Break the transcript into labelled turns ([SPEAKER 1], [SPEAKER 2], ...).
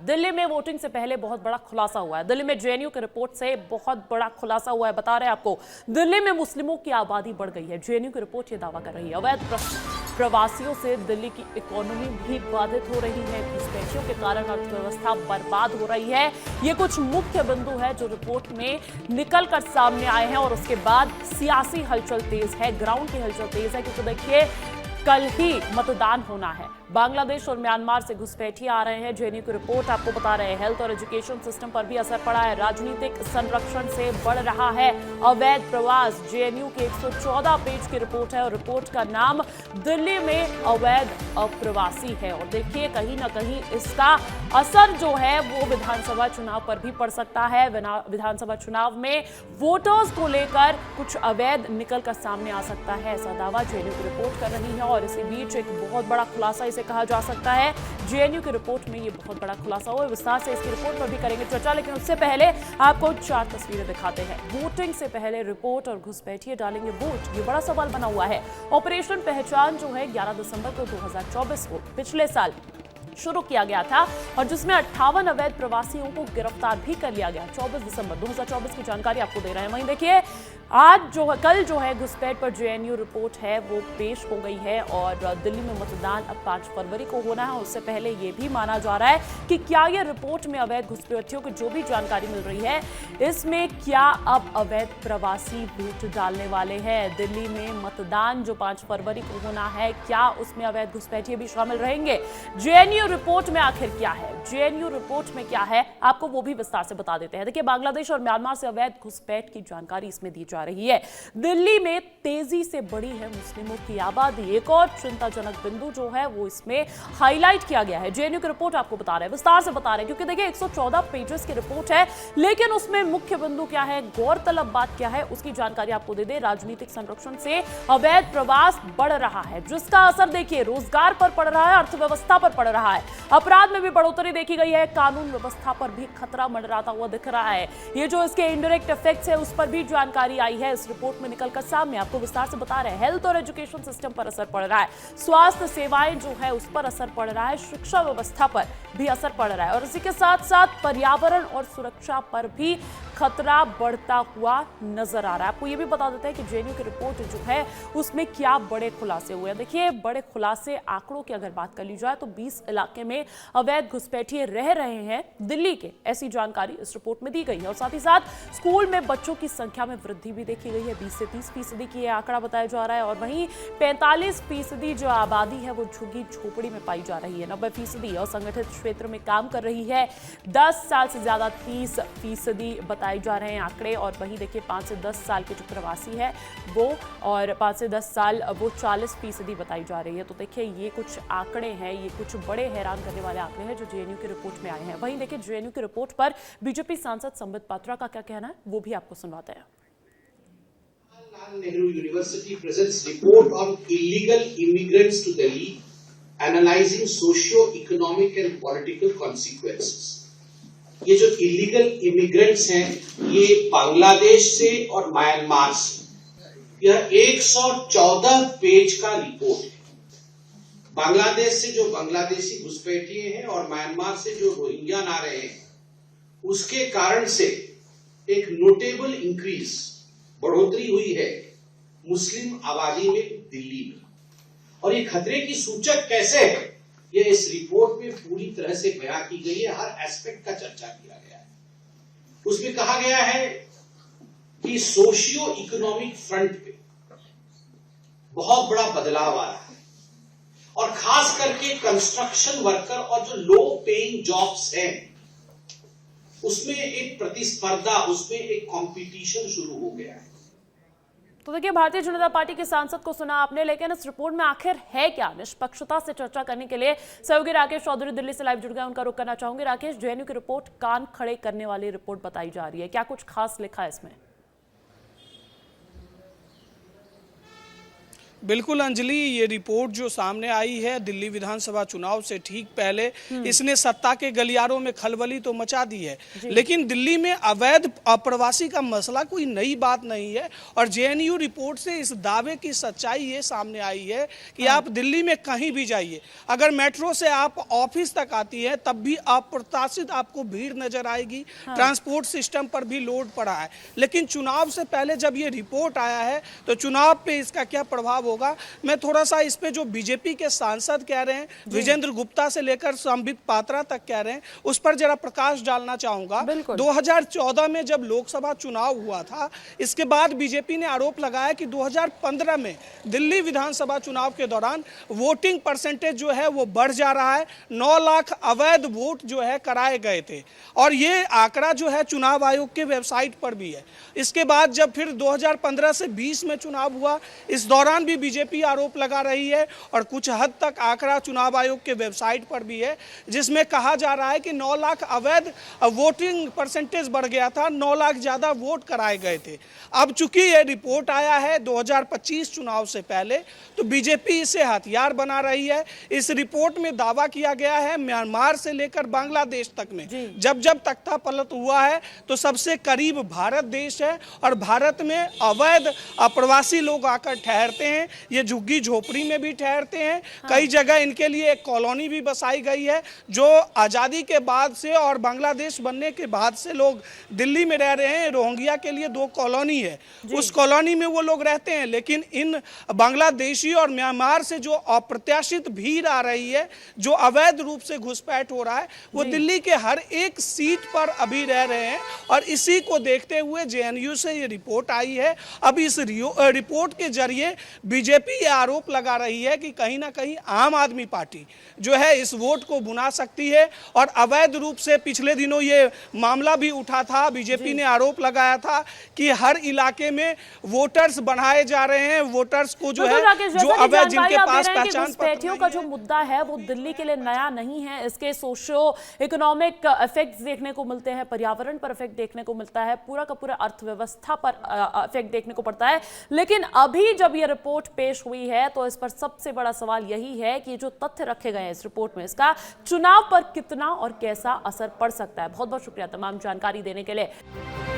[SPEAKER 1] दिल्ली में वोटिंग से पहले बहुत बड़ा खुलासा हुआ है। दिल्ली में जेएनयू की रिपोर्ट से बहुत बड़ा खुलासा हुआ है। बता रहे हैं आपको, दिल्ली में मुस्लिमों की आबादी बढ़ गई है। जेएनयू की रिपोर्ट ये दावा कर रही है। अवैध प्रवासियों से दिल्ली की इकोनॉमी भी बाधित हो रही है। घुसपैठियों के कारण अर्थव्यवस्था बर्बाद हो रही है। ये कुछ मुख्य बिंदु है जो रिपोर्ट में निकल कर सामने आए हैं। और उसके बाद सियासी हलचल तेज है, ग्राउंड की हलचल तेज है, क्योंकि देखिए कल ही मतदान होना है। बांग्लादेश और म्यांमार से घुसपैठिए आ रहे हैं। जेएनयू की रिपोर्ट आपको बता रहे हैं, हेल्थ और एजुकेशन सिस्टम पर भी असर पड़ा है। राजनीतिक संरक्षण से बढ़ रहा है अवैध प्रवास। जेएनयू की 114 पेज की रिपोर्ट है और रिपोर्ट का नाम दिल्ली में अवैध अप्रवासी है। और देखिए कहीं ना कहीं इसका असर जो है वो विधानसभा चुनाव पर भी पड़ सकता है। विधानसभा चुनाव में वोटर्स को लेकर कुछ अवैध निकल कर सामने आ सकता है, ऐसा दावा जेएनयू की रिपोर्ट कर रही है। और इसी बीच एक बहुत बड़ा खुलासा इसे कहा जा सकता है। जेएनयू की रिपोर्ट में ये बहुत बड़ा खुलासा हुआ है। विस्तार से इसकी रिपोर्ट पर भी करेंगे चर्चा, लेकिन उससे पहले आपको 4 तस्वीरें दिखाते हैं। वोटिंग से पहले रिपोर्ट और घुसपैठिए डालेंगे वोट, ये बड़ा सवाल बना हुआ है। ऑपरेशन पहचान जो है 11 दिसंबर को 2024 को पिछले साल शुरू किया गया था और जिसमें 58 अवैध प्रवासियों को गिरफ्तार भी कर लिया गया। 24 दिसंबर 2024 की जानकारी आपको दे रहे हैं। वहीं देखिए कल जो है घुसपैठ पर जेएनयू रिपोर्ट है वो पेश हो गई है और दिल्ली में मतदान अब 5 फरवरी को होना है। उससे पहले ये भी माना जा रहा है कि क्या ये रिपोर्ट में अवैध घुसपैठियों की जो भी जानकारी मिल रही है, इसमें क्या अब अवैध प्रवासी वोट डालने वाले हैं। दिल्ली में मतदान जो 5 फरवरी को होना है, क्या उसमें अवैध घुसपैठिए भी शामिल रहेंगे। जेएनयू रिपोर्ट में आखिर क्या है, जेएनयू रिपोर्ट में क्या है, आपको वो भी विस्तार से बता देते हैं। देखिए, बांग्लादेश और म्यांमार से अवैध घुसपैठ की जानकारी इसमें दी जा रही है। दिल्ली में तेजी से बढ़ी है मुस्लिमों की आबादी। एक और चिंताजनक बिंदु जो है वो इसमें हाईलाइट किया गया है। जेएनयू की रिपोर्ट आपको बता रहे हैं, विस्तार से बता रहे हैं, क्योंकि देखिए 114 पेजेस की रिपोर्ट है, लेकिन उसमें मुख्य बिंदु क्या है, गौरतलब बात क्या है, उसकी जानकारी आपको दे दे। राजनीतिक संरक्षण से अवैध प्रवास बढ़ रहा है, जिसका असर देखिए रोजगार पर पड़ रहा है, अर्थव्यवस्था पर पड़ रहा है, अपराध में भी बढ़ोतरी देखी गई है, कानून व्यवस्था पर भी खतरा मंडराता हुआ दिख रहा है। ये जो इसके इनडायरेक्ट इफेक्ट्स है उस पर भी जानकारी आई है इस रिपोर्ट में निकलकर सामने। आपको विस्तार से बता रहे हैं, हेल्थ और एजुकेशन सिस्टम पर असर पड़ रहा है, स्वास्थ्य सेवाएं जो है उस पर असर पड़ रहा है, शिक्षा व्यवस्था पर भी असर पड़ रहा है और इसी के साथ साथ पर्यावरण और सुरक्षा पर भी खतरा बढ़ता हुआ नजर आ रहा है। आपको यह भी बता देते हैं कि जेएनयू की रिपोर्ट जो है उसमें क्या बड़े खुलासे हुए हैं। देखिए, बड़े खुलासे आंकड़ों की अगर बात कर ली जाए तो 20 इलाके में अवैध घुसपैठिए रह रहे हैं दिल्ली के, ऐसी जानकारी इस रिपोर्ट में दी गई है। और साथ ही साथ स्कूल में बच्चों की संख्या में वृद्धि भी देखी गई है, 20 से 30% की यह आंकड़ा बताया जा रहा है। और वहीं 45% जो आबादी है वो झुग्गी झोपड़ी में पाई जा रही है, 90% असंगठित क्षेत्र में काम कर रही है, 10 साल से ज्यादा 30% बताए जा रहे हैं आंकड़े। और वहीं देखिए 5 से 10 साल के जो प्रवासी है वो, और 5 से 10 साल वो 40% बताई जा रही है। तो देखिए ये कुछ आंकड़े हैं, ये कुछ बड़े हैरान करने वाले आंकड़े हैं जो जेएनयू की रिपोर्ट में आए हैं। वहीं देखिए जेएनयू की रिपोर्ट पर बीजेपी सांसद संबित पात्रा का क्या कहना है वो भी आपको सुनवाते हैं।
[SPEAKER 2] Nehru University presents report on illegal immigrants to Delhi, analyzing socio-economic and political consequences. ये जो इलीगल इमिग्रेंट्स हैं ये बांग्लादेश से और म्यांमार से, यह 114 पेज का रिपोर्ट है। बांग्लादेश से जो बांग्लादेशी घुसपैठिए हैं और म्यांमार से जो रोहिंग्या आ रहे हैं, उसके कारण से एक नोटेबल इंक्रीज, बढ़ोतरी हुई है मुस्लिम आबादी में दिल्ली में। और ये खतरे की सूचक कैसे है, ये इस रिपोर्ट में पूरी तरह से बयां की गई है, हर एस्पेक्ट का चर्चा किया गया है। उसमें कहा गया है कि सोशियो इकोनॉमिक फ्रंट पे बहुत बड़ा बदलाव आ रहा है और खास करके कंस्ट्रक्शन वर्कर और जो लो पेइंग जॉब्स हैं उसमें एक प्रतिस्पर्धा, उसमें एक कंपटीशन शुरू हो गया है।
[SPEAKER 1] तो देखिए, भारतीय जनता पार्टी के सांसद को सुना आपने, लेकिन इस रिपोर्ट में आखिर है क्या। निष्पक्षता से चर्चा करने के लिए सहयोगी राकेश चौधरी दिल्ली से लाइव जुड़ गए, उनका रुख करना चाहूंगी। राकेश, जेएनयू की रिपोर्ट कान खड़े करने वाली रिपोर्ट बताई जा रही है, क्या कुछ खास लिखा है इसमें?
[SPEAKER 3] बिल्कुल अंजलि, ये रिपोर्ट जो सामने आई है दिल्ली विधानसभा चुनाव से ठीक पहले, इसने सत्ता के गलियारों में खलबली तो मचा दी है। लेकिन दिल्ली में अवैध अप्रवासी का मसला कोई नई बात नहीं है और जेएनयू रिपोर्ट से इस दावे की सच्चाई ये सामने आई है कि आप दिल्ली में कहीं भी जाइए, अगर मेट्रो से आप ऑफिस तक आती है तब भी अप्रत्याशित आपको भीड़ नजर आएगी। ट्रांसपोर्ट सिस्टम पर भी लोड पड़ा है। लेकिन चुनाव से पहले जब ये रिपोर्ट आया है तो चुनाव पे इसका क्या प्रभाव होगा, मैं थोड़ा सा इस पे जो बीजेपी के सांसद कह रहे हैं, विजेंद्र गुप्ता से लेकर संबित पात्रा तक कह रहे हैं, उस पर जरा प्रकाश डालना चाहूंगा। 2014 में जब लोकसभा चुनाव हुआ था, इसके बाद बीजेपी ने आरोप लगाया कि 2015 में दिल्ली विधानसभा चुनाव के दौरान वोटिंग परसेंटेज जो है वो बढ़ जा रहा है। 9 लाख अवैध वोट जो है कराए गए थे और ये आंकड़ा जो है चुनाव आयोग के वेबसाइट पर भी है। इसके बाद जब फिर 2015 से 20 में चुनाव हुआ, इस दौरान भी बीजेपी आरोप लगा रही है और कुछ हद तक आंकड़ा चुनाव आयोग के वेबसाइट पर भी है, जिसमें कहा जा रहा है कि 9 लाख अवैध वोटिंग परसेंटेज बढ़ गया था, 9 लाख ज्यादा वोट कराए गए थे। अब चूंकि ये रिपोर्ट आया है 2025 चुनाव से पहले, तो बीजेपी इसे हथियार बना रही है। इस रिपोर्ट में दावा किया गया है म्यांमार से लेकर बांग्लादेश तक में जब जब तख्ता पलट हुआ है तो सबसे करीब भारत देश है और भारत में अवैध अप्रवासी लोग आकर ठहरते हैं। ये झुग्गी झोपड़ी में भी ठहरते हैं। कई जगह इनके लिए एक कॉलोनी भी बसाई गई है जो आज़ादी के बाद से और बांग्लादेश बनने के बाद से लोग दिल्ली में रह रहे हैं। रोहिंग्या के लिए 2 कॉलोनी है, उस कॉलोनी में वो लोग रहते हैं। लेकिन इन बांग्लादेशी और म्यांमार से जो अप्रत्याशित भीड़ आ रही है, जो अवैध रूप से घुसपैठ हो रहा है, वो दिल्ली के हर एक सीट पर अभी रह रहे हैं। और इसी को देखते हुए जेएनयू से ये रिपोर्ट आई है। अब इस रिपोर्ट के जरिए बीजेपी ये आरोप लगा रही है कि कहीं ना कहीं आम आदमी पार्टी जो है इस वोट को बुना सकती है और अवैध रूप से पिछले दिनों ये मामला भी उठा था। बीजेपी ने आरोप लगाया था कि हर इलाके में वोटर्स बढ़ाए जा रहे हैं, वोटर्स को जो है जो अवैध जिनके पास पहचान
[SPEAKER 1] पत्र का जो मुद्दा है वो दिल्ली के लिए नया नहीं है। इसके सोशो इकोनॉमिक इफेक्ट्स देखने को मिलते हैं, पर्यावरण पर इफेक्ट देखने को मिलता है, पूरा का पूरा अर्थव्यवस्था पर इफेक्ट देखने को पड़ता है। लेकिन अभी जब ये रिपोर्ट पेश हुई है तो इस पर सबसे बड़ा सवाल यही है कि जो तथ्य रखे गए हैं इस रिपोर्ट में, इसका चुनाव पर कितना और कैसा असर पड़ सकता है। बहुत बहुत शुक्रिया तमाम जानकारी देने के लिए।